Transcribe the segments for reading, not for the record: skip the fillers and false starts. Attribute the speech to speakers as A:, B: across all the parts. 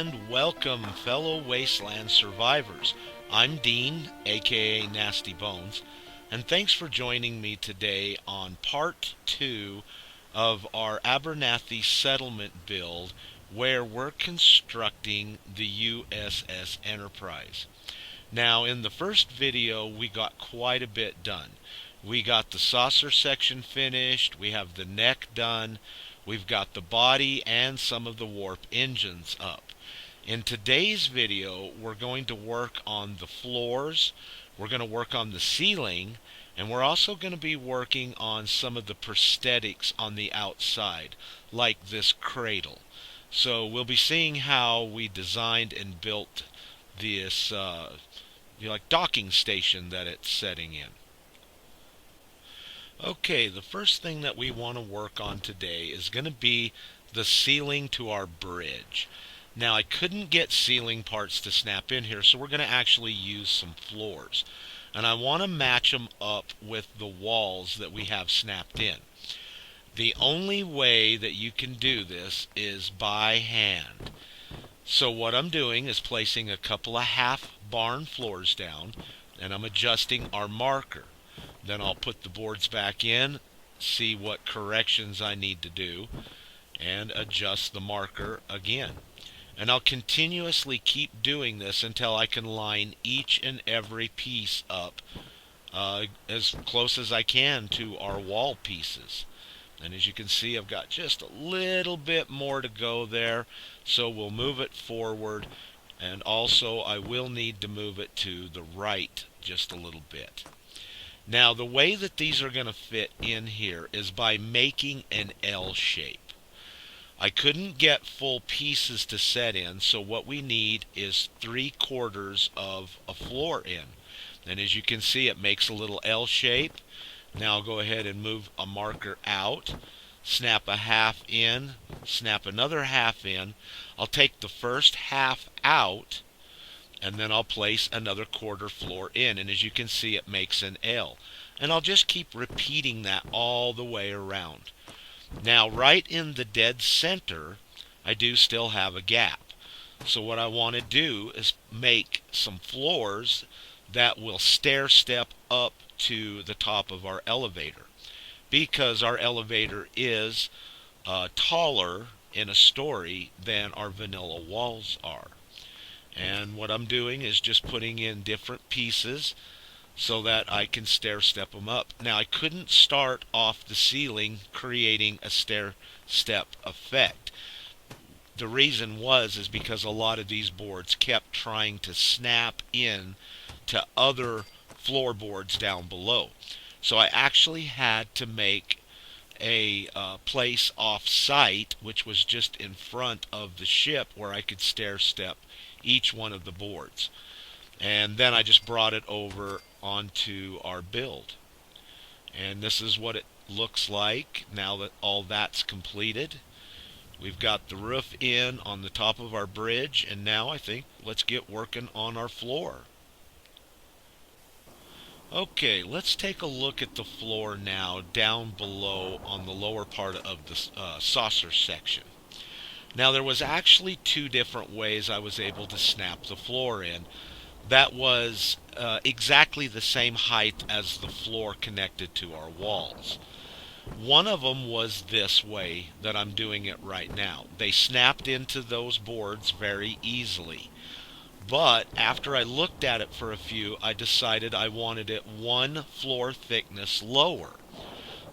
A: and welcome, fellow Wasteland survivors. I'm Dean, aka Nasty Bones, and thanks for joining me today on part 2 of our Abernathy settlement build where we're constructing the U.S.S. Enterprise. Now, in the first video, we got quite a bit done. We got the saucer section finished, we have the neck done, we've got the body and some of the warp engines up. In today's video, we're going to work on the floors, we're going to work on the ceiling, and we're also going to be working on some of the prosthetics on the outside, like this cradle. So we'll be seeing how we designed and built this like docking station that it's setting in. Okay, the first thing that we want to work on today is going to be the ceiling to our bridge. Now, I couldn't get ceiling parts to snap in here, so we're going to actually use some floors. And I want to match them up with the walls that we have snapped in. The only way that you can do this is by hand. So what I'm doing is placing a couple of half barn floors down, and I'm adjusting our marker. Then I'll put the boards back in, see what corrections I need to do, and adjust the marker again. And I'll continuously keep doing this until I can line each and every piece up as close as I can to our wall pieces. And as you can see, I've got just a little bit more to go there, so we'll move it forward, and also I will need to move it to the right just a little bit. Now, the way that these are going to fit in here is by making an L shape. I couldn't get full pieces to set in, so what we need is 3/4 of a floor in. And as you can see, it makes a little L shape. Now I'll go ahead and move a marker out, snap a half in, snap another half in. I'll take the first half out, and then I'll place another 1/4 floor in, and as you can see, it makes an L. And I'll just keep repeating that all the way around. Now, right in the dead center, I do still have a gap. So what I want to do is make some floors that will stair step up to the top of our elevator, because our elevator is taller in a story than our vanilla walls are. And what I'm doing is just putting in different pieces so that I can stair step them up. Now, I couldn't start off the ceiling creating a stair step effect. The reason is because a lot of these boards kept trying to snap in to other floorboards down below. So I actually had to make a place off-site, which was just in front of the ship, where I could stair step each one of the boards. And then I just brought it over onto our build. And this is what it looks like now that all that's completed. We've got the roof in on the top of our bridge, and now I think let's get working on our floor. Okay, let's take a look at the floor now down below on the lower part of the saucer section. Now, there was actually 2 different ways I was able to snap the floor in. That was exactly the same height as the floor connected to our walls. One of them was this way that I'm doing it right now. They snapped into those boards very easily. But after I looked at it for a few, I decided I wanted it 1 floor thickness lower.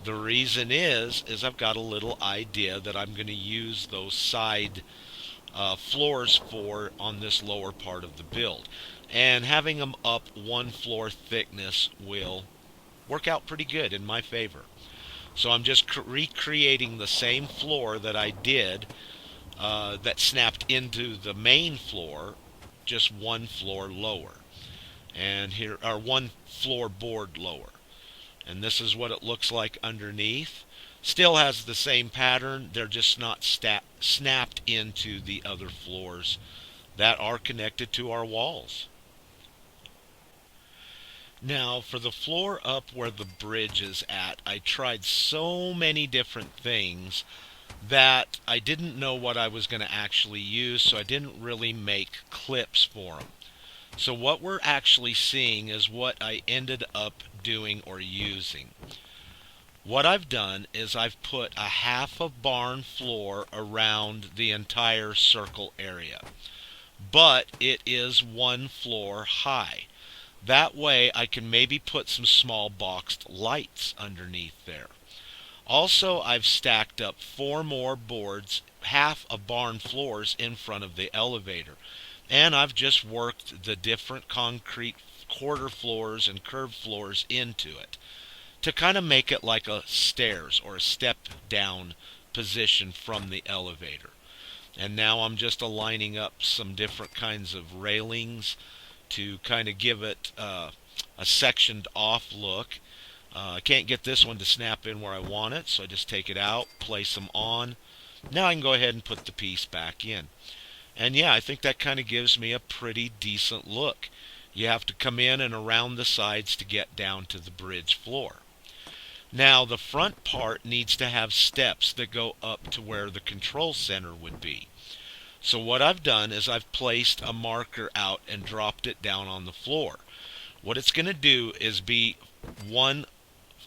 A: The reason is I've got a little idea that I'm going to use those side floors for on this lower part of the build. And having them up 1 floor thickness will work out pretty good in my favor. So I'm just recreating the same floor that I did that snapped into the main floor, just 1 floor lower. And here are 1 floor board lower. And this is what it looks like underneath. Still has the same pattern, they're just not snapped into the other floors that are connected to our walls. Now, for the floor up where the bridge is at, I tried so many different things that I didn't know what I was going to actually use, so I didn't really make clips for them. So what we're actually seeing is what I ended up doing or using. What I've done is I've put a half a barn floor around the entire circle area, but it is one floor high. That way I can maybe put some small boxed lights underneath there. Also, I've stacked up four more boards, half of barn floors in front of the elevator. And I've just worked the different concrete quarter floors and curved floors into it to kind of make it like a stairs or a step down position from the elevator. And now I'm just aligning up some different kinds of railings to kind of give it a sectioned off look. I can't get this one to snap in where I want it, so I just take it out, place them on. Now I can go ahead and put the piece back in. And yeah, I think that kind of gives me a pretty decent look. You have to come in and around the sides to get down to the bridge floor. Now the front part needs to have steps that go up to where the control center would be. So what I've done is I've placed a marker out and dropped it down on the floor. What it's going to do is be one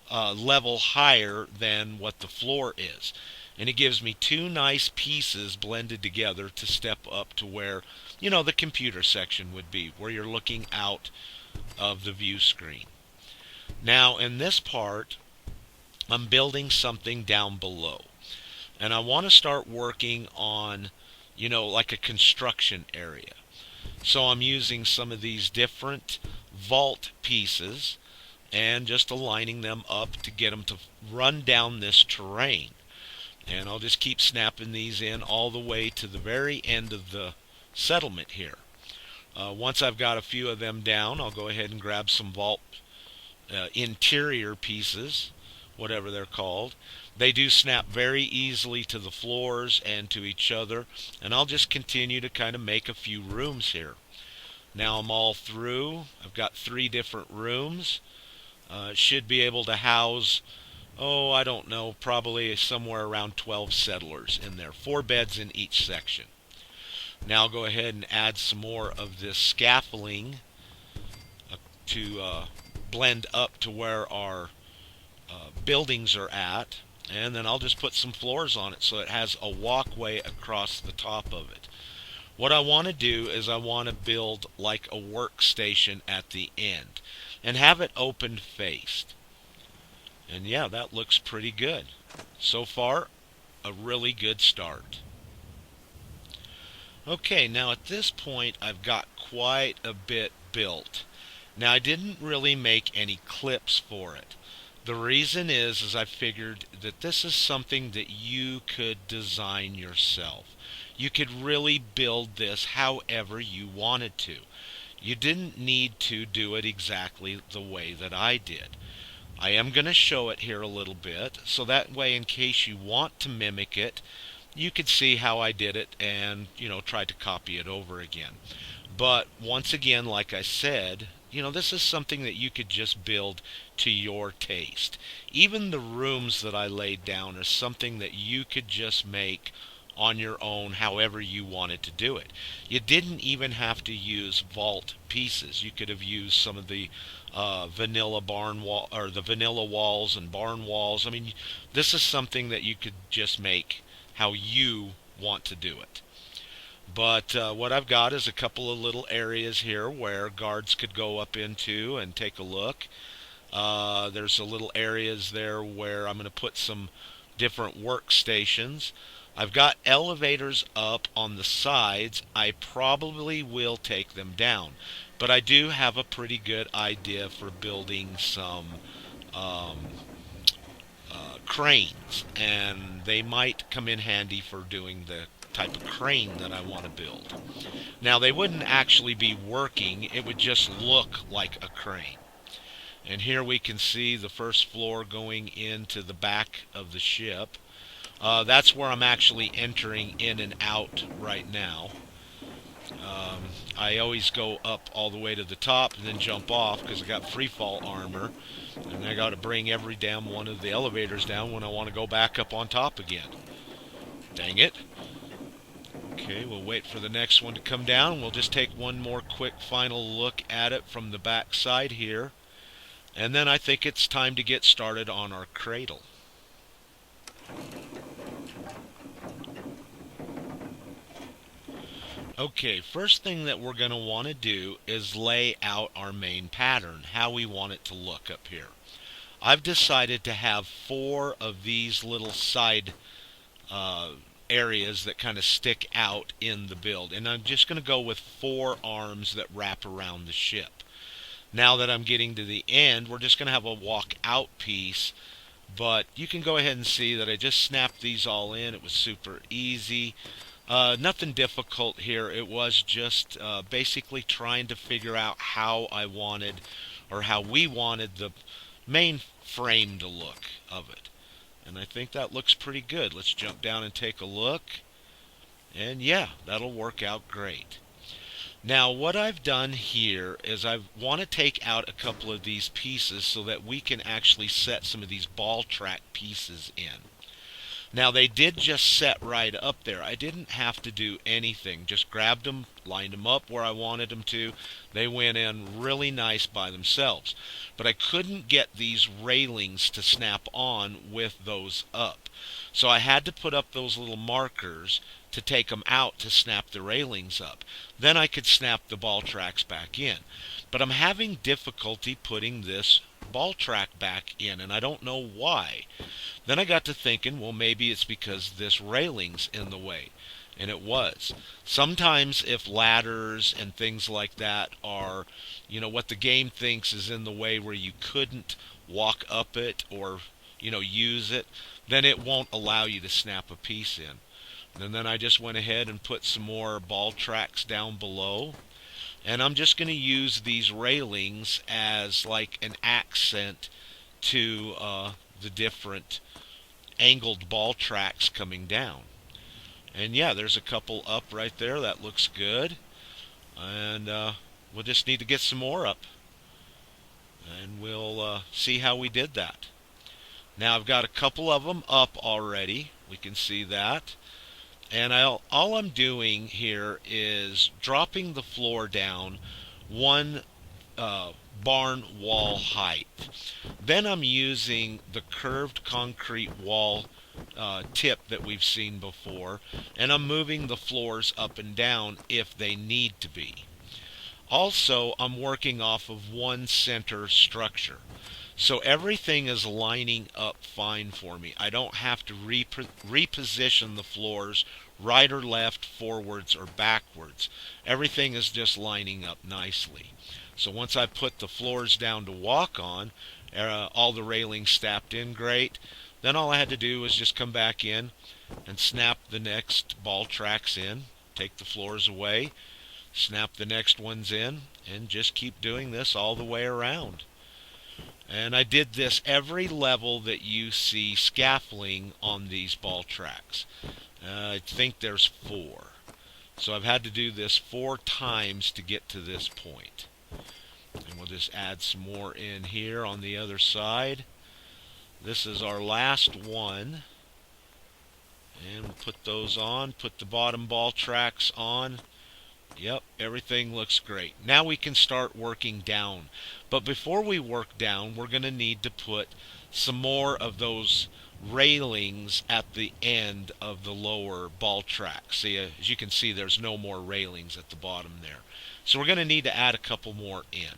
A: level higher than what the floor is. And it gives me two nice pieces blended together to step up to where, the computer section would be, where you're looking out of the view screen. Now, in this part, I'm building something down below. And I want to start working on, like a construction area. So I'm using some of these different vault pieces and just aligning them up to get them to run down this terrain. And I'll just keep snapping these in all the way to the very end of the settlement here. Once I've got a few of them down, I'll go ahead and grab some vault interior pieces, whatever they're called. They do snap very easily to the floors and to each other, and I'll just continue to kind of make a few rooms here. Now I'm all through. I've got 3 different rooms. Should be able to house, I don't know, probably somewhere around 12 settlers in there. 4 beds in each section. Now I'll go ahead and add some more of this scaffolding to blend up to where our buildings are at. And then I'll just put some floors on it so it has a walkway across the top of it. What I want to do is I want to build like a workstation at the end and have it open faced. And yeah, that looks pretty good. So far, a really good start. Okay, now at this point I've got quite a bit built. Now I didn't really make any clips for it. The reason is I figured that this is something that you could design yourself. You could really build this however you wanted to. You didn't need to do it exactly the way that I did. I am going to show it here a little bit, so that way in case you want to mimic it, you could see how I did it and, try to copy it over again. But once again, like I said, this is something that you could just build to your taste. Even the rooms that I laid down are something that you could just make on your own however you wanted to do it. You didn't even have to use vault pieces. You could have used some of the vanilla barn wall or the vanilla walls and barn walls. I mean, this is something that you could just make how you want to do it. But what I've got is a couple of little areas here where guards could go up into and take a look. There's a little areas there where I'm going to put some different workstations. I've got elevators up on the sides. I probably will take them down. But I do have a pretty good idea for building some cranes. And they might come in handy for doing the type of crane that I want to build. Now they wouldn't actually be working. It would just look like a crane. And here we can see the first floor going into the back of the ship. That's where I'm actually entering in and out right now. I always go up all the way to the top and then jump off because I got free fall armor. And I got to bring every damn one of the elevators down when I want to go back up on top again. Dang it. Okay, we'll wait for the next one to come down. We'll just take one more quick final look at it from the back side here. And then I think it's time to get started on our cradle. Okay, first thing that we're going to want to do is lay out our main pattern, how we want it to look up here. I've decided to have 4 of these little side areas that kind of stick out in the build, and I'm just going to go with 4 arms that wrap around the ship. Now that I'm getting to the end, we're just going to have a walk out piece, but you can go ahead and see that I just snapped these all in. It was super easy. Nothing difficult here. It was just basically trying to figure out how I wanted, or how we wanted, the main frame to look of it. And I think that looks pretty good. Let's jump down and take a look. And yeah, that'll work out great. Now what I've done here is I want to take out a couple of these pieces so that we can actually set some of these ball track pieces in. Now they did just set right up there. I didn't have to do anything. Just grabbed them, lined them up where I wanted them to. They went in really nice by themselves. But I couldn't get these railings to snap on with those up. So I had to put up those little markers to take them out to snap the railings up. Then I could snap the ball tracks back in. But I'm having difficulty putting this ball track back in, and I don't know why. Then I got to thinking, well, maybe it's because this railing's in the way. And it was. Sometimes if ladders and things like that are, what the game thinks is in the way where you couldn't walk up it or, use it, then it won't allow you to snap a piece in. And then I just went ahead and put some more ball tracks down below. And I'm just going to use these railings as like an accent to the different angled ball tracks coming down. And yeah, there's a couple up right there. That looks good. And we'll just need to get some more up. And we'll see how we did that. Now I've got a couple of them up already. We can see that. And all I'm doing here is dropping the floor down 1 barn wall height. Then I'm using the curved concrete wall tip that we've seen before, and I'm moving the floors up and down if they need to be. Also, I'm working off of 1 center structure. So everything is lining up fine for me. I don't have to reposition the floors right or left, forwards or backwards. Everything is just lining up nicely. So once I put the floors down to walk on, all the railings snapped in great. Then all I had to do was just come back in and snap the next ball tracks in, take the floors away, snap the next ones in, and just keep doing this all the way around. And I did this every level that you see scaffolding on these ball tracks. I think there's 4. So I've had to do this 4 times to get to this point. And we'll just add some more in here on the other side. This is our last one. And we'll put those on, put the bottom ball tracks on. Yep, everything looks great. Now we can start working down. But before we work down, we're going to need to put some more of those railings at the end of the lower ball track. See, as you can see, there's no more railings at the bottom there. So we're going to need to add a couple more in.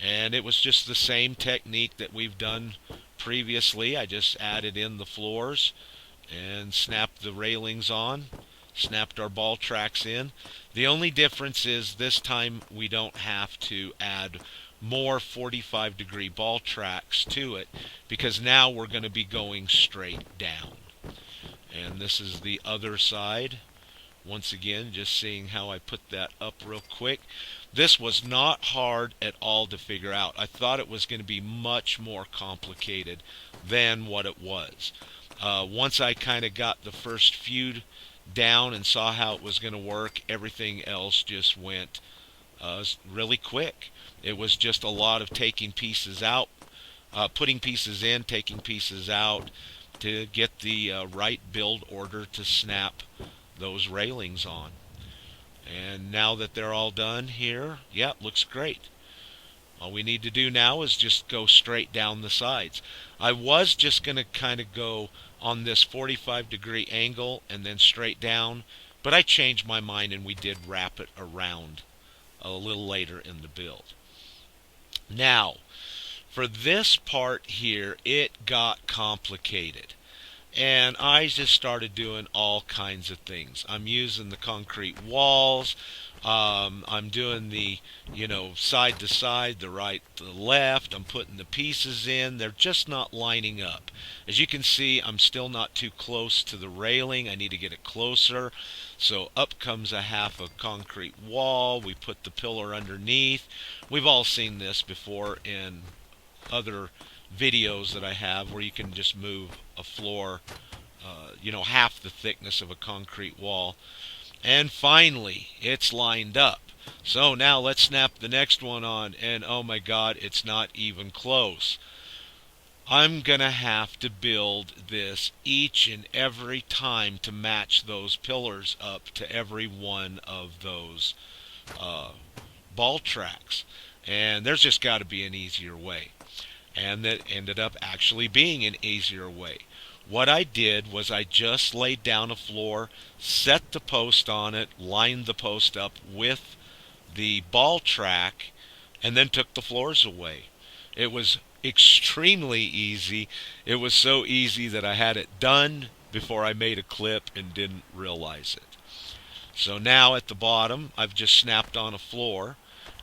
A: And it was just the same technique that we've done previously. I just added in the floors and snapped the railings on, snapped our ball tracks in. The only difference is this time we don't have to add more 45-degree ball tracks to it, because now we're going to be going straight down. And this is the other side. Once again, just seeing how I put that up real quick. This was not hard at all to figure out. I thought it was going to be much more complicated than what it was. Once I kind of got the first few down and saw how it was going to work, everything else just went really quick. It was just a lot of taking pieces out, putting pieces in, taking pieces out, to get the right build order to snap those railings on. And now that they're all done here, yeah, looks great. All we need to do now is just go straight down the sides. I was just going to kind of go on this 45-degree angle and then straight down, but I changed my mind and we did wrap it around a little later in the build. Now, for this part here, it got complicated. And I just started doing all kinds of things. I'm using the concrete walls. I'm doing the, side to side, the right to the left. I'm putting the pieces in. They're just not lining up. As you can see, I'm still not too close to the railing. I need to get it closer. So up comes a half a concrete wall. We put the pillar underneath. We've all seen this before in other videos that I have where you can just move a floor, half the thickness of a concrete wall. And finally, it's lined up. So now let's snap the next one on, and oh my God, it's not even close. I'm gonna have to build this each and every time to match those pillars up to every one of those ball tracks. And there's just got to be an easier way. And that ended up actually being an easier way. What I did was I just laid down a floor, set the post on it, lined the post up with the ball track, and then took the floors away. It was extremely easy. It was so easy that I had it done before I made a clip and didn't realize it. So now at the bottom, I've just snapped on a floor.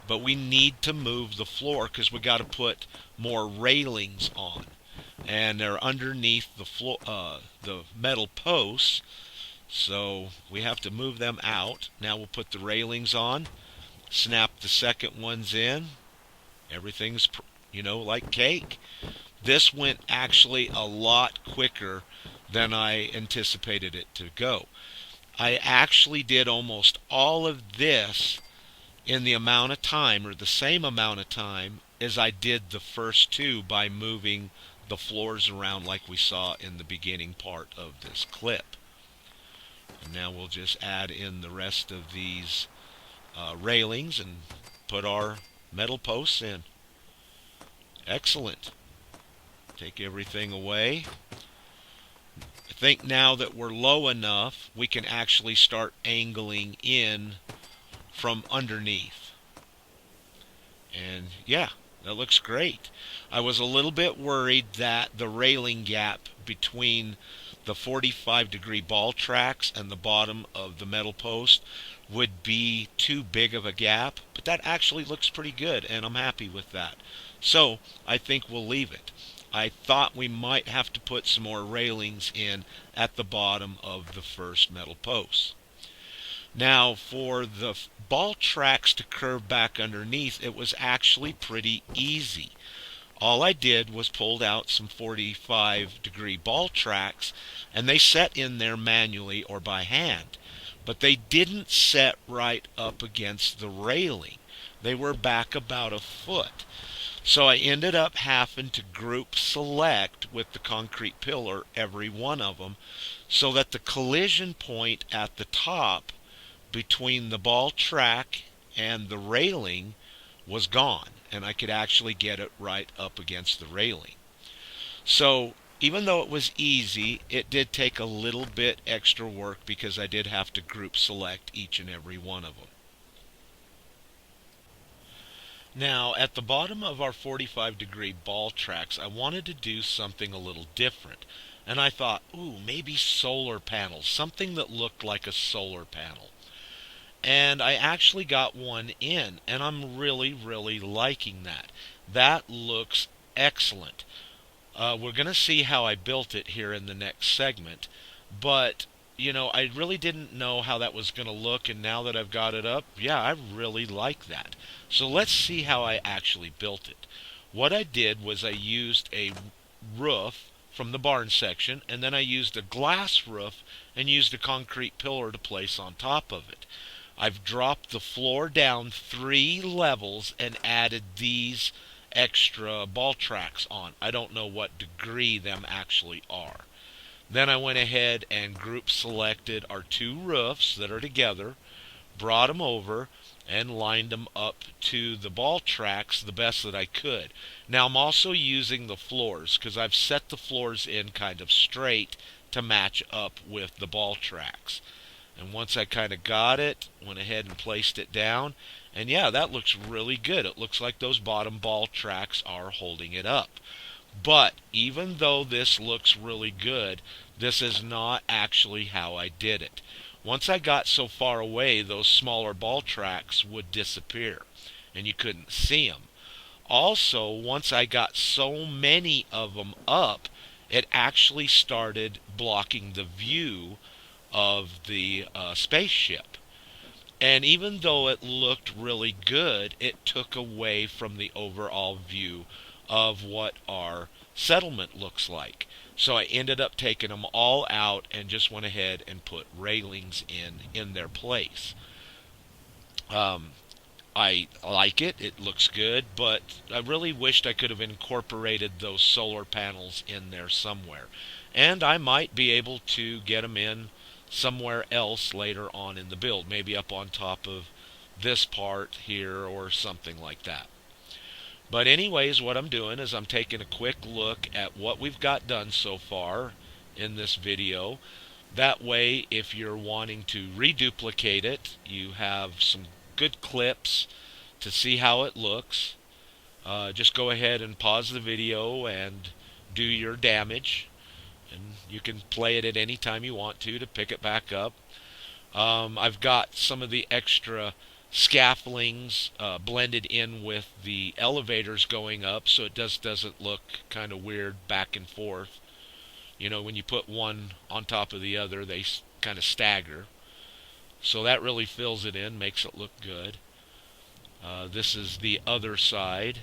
A: But we need to move the floor because we got to put more railings on, and they're underneath the floor, the metal posts. So we have to move them out. Now we'll put the railings on, snap the second ones in. Everything's, like cake. This went actually a lot quicker than I anticipated it to go. I actually did almost all of this in the amount of time, or the same amount of time, as I did the first two by moving the floors around like we saw in the beginning part of this clip. And now we'll just add in the rest of these railings and put our metal posts in. Excellent. Take everything away. I think now that we're low enough, we can actually start angling in from underneath. And yeah, that looks great. I was a little bit worried that the railing gap between the 45-degree ball tracks and the bottom of the metal post would be too big of a gap, but that actually looks pretty good, and I'm happy with that. So I think we'll leave it. I thought we might have to put some more railings in at the bottom of the first metal post. Now, for the ball tracks to curve back underneath, it was actually pretty easy. All I did was pulled out some 45-degree ball tracks, and they set in there manually or by hand. But they didn't set right up against the railing. They were back about a foot. So I ended up having to group select with the concrete pillar every one of them so that the collision point at the top between the ball track and the railing was gone, and I could actually get it right up against the railing. So even though it was easy, it did take a little bit extra work because I did have to group select each and every one of them. Now, at the bottom of our 45-degree ball tracks, I wanted to do something a little different. And I thought, maybe solar panels, something that looked like a solar panel. And I actually got one in, and I'm really, really liking that. That looks excellent. We're going to see how I built it here in the next segment, but I really didn't know how that was going to look, and now that I've got it up, yeah, I really like that. So let's see how I actually built it. What I did was I used a roof from the barn section, and then I used a glass roof and used a concrete pillar to place on top of it. I've dropped the floor down 3 levels and added these extra ball tracks on. I don't know what degree them actually are. Then I went ahead and group selected our two roofs that are together, brought them over, and lined them up to the ball tracks the best that I could. Now I'm also using the floors because I've set the floors in kind of straight to match up with the ball tracks. And once I kind of got it, went ahead and placed it down. And yeah, that looks really good. It looks like those bottom ball tracks are holding it up. But even though this looks really good, this is not actually how I did it. Once I got so far away, those smaller ball tracks would disappear, and you couldn't see them. Also, once I got so many of them up, it actually started blocking the view of the spaceship. And even though it looked really good, it took away from the overall view of what our settlement looks like. So I ended up taking them all out and just went ahead and put railings in their place. I like it. It looks good, but I really wished I could have incorporated those solar panels in there somewhere. And I might be able to get them in somewhere else later on in the build, maybe up on top of this part here or something like that. But anyways, what I'm doing is I'm taking a quick look at what we've got done so far in this video. That way, if you're wanting to reduplicate it, you have some good clips to see how it looks. Just go ahead and pause the video and do your damage. And you can play it at any time you want to pick it back up. I've got some of the extra scaffoldings blended in with the elevators going up, so it doesn't look kind of weird back and forth. You know, when you put one on top of the other, they kind of stagger. So that really fills it in, makes it look good. This is the other side.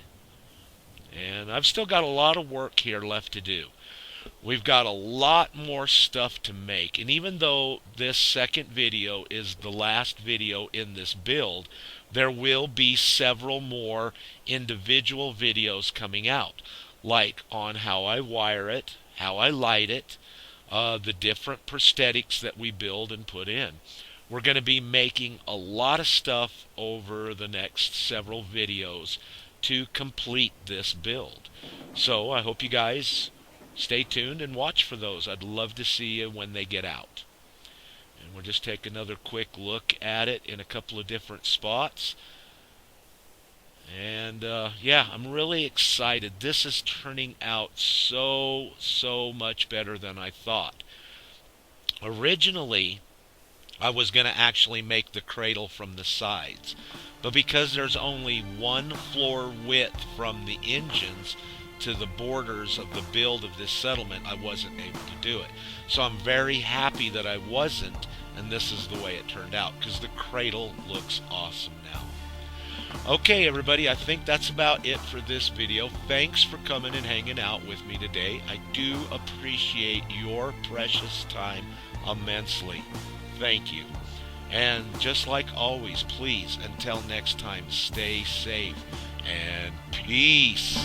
A: And I've still got a lot of work here left to do. We've got a lot more stuff to make, and even though this second video is the last video in this build, there will be several more individual videos coming out, like on how I wire it, how I light it, the different prosthetics that we build and put in. We're going to be making a lot of stuff over the next several videos to complete this build. So I hope you guys stay tuned and watch for those. I'd love to see you when they get out. And we'll just take another quick look at it in a couple of different spots. And yeah, I'm really excited. This is turning out so much better than I thought. Originally, I was going to actually make the cradle from the sides. But because there's only one floor width from the engines to the borders of the build of this settlement, I wasn't able to do it. So I'm very happy that I wasn't, and this is the way it turned out, because the cradle looks awesome now. Okay, everybody, I think that's about it for this video. Thanks for coming and hanging out with me today. I do appreciate your precious time immensely. Thank you. And just like always, please, until next time, stay safe and peace.